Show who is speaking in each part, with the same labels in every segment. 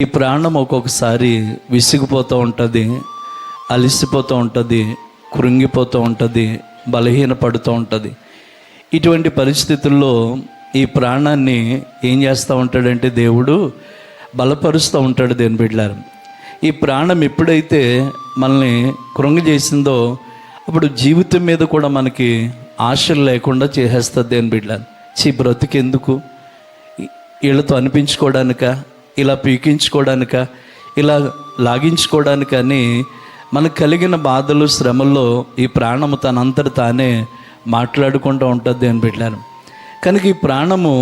Speaker 1: ఈ ప్రాణం ఒక్కొక్కసారి విసిగిపోతూ ఉంటుంది, అలిసిపోతూ ఉంటుంది, కృంగిపోతూ ఉంటుంది, బలహీనపడుతూ ఉంటుంది. ఇటువంటి పరిస్థితుల్లో ఈ ప్రాణాన్ని ఏం చేస్తూ ఉంటాడంటే దేవుడు బలపరుస్తూ ఉంటాడు. దేని బిడ్డలారు, ఈ ప్రాణం ఎప్పుడైతే మనల్ని కృంగజేసిందో అప్పుడు జీవితం మీద కూడా మనకి ఆశలు లేకుండా చేసేస్తుంది. దేని బిడ్డలారు, బ్రతికెందుకు, వీళ్ళతో అనిపించుకోవడానిక, ఇలా పీకించుకోవడానిక, ఇలా లాగించుకోవడానికని మనకు కలిగిన బాధలు శ్రమల్లో ఈ ప్రాణము తనంతట తానే మాట్లాడుకుంటూ ఉంటుంది అని బిడ్డలారు. కనుక ఈ ప్రాణము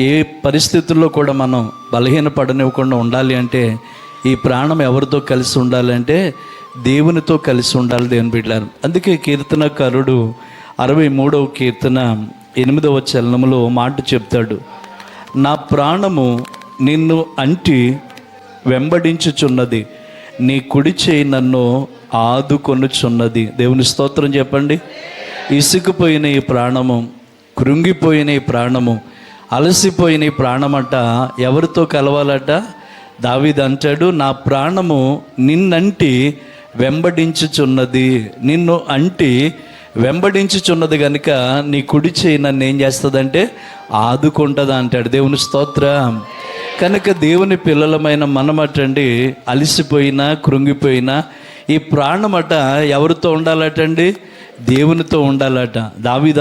Speaker 1: ఏ పరిస్థితుల్లో కూడా మనం బలహీనపడనివ్వకుండా ఉండాలి అంటే ఈ ప్రాణం ఎవరితో కలిసి ఉండాలి అంటే దేవునితో కలిసి ఉండాలి. దేవుని బిడ్డలారు, అందుకే కీర్తనకారుడు 63వ కీర్తన 8వ చరణంలో మాట చెప్తాడు, నా ప్రాణము నిన్ను అంటి వెంబడించుచున్నది, నీ కుడి చేయి నన్ను ఆదుకొనుచున్నది. దేవుని స్తోత్రం చెప్పండి. ఇసుకుపోయిన ఈ ప్రాణము, కృంగిపోయిన ఈ ప్రాణము, అలసిపోయిన ఈ ప్రాణమట ఎవరితో కలవాలట? దావీదు అంటాడు, నా ప్రాణము నిన్నంటి వెంబడించుచున్నది, నిన్ను అంటి వెంబడించుచున్నది కనుక నీ కుడి చేయి నన్ను ఏం చేస్తుందంటే ఆదుకుంటుందా అంటాడు. దేవుని స్తోత్రం. కనుక దేవుని పిల్లలమైన మనమటండి అలిసిపోయినా కృంగిపోయినా ఈ ప్రాణమట ఎవరితో ఉండాలటండి? దేవునితో ఉండాలట. దావీదు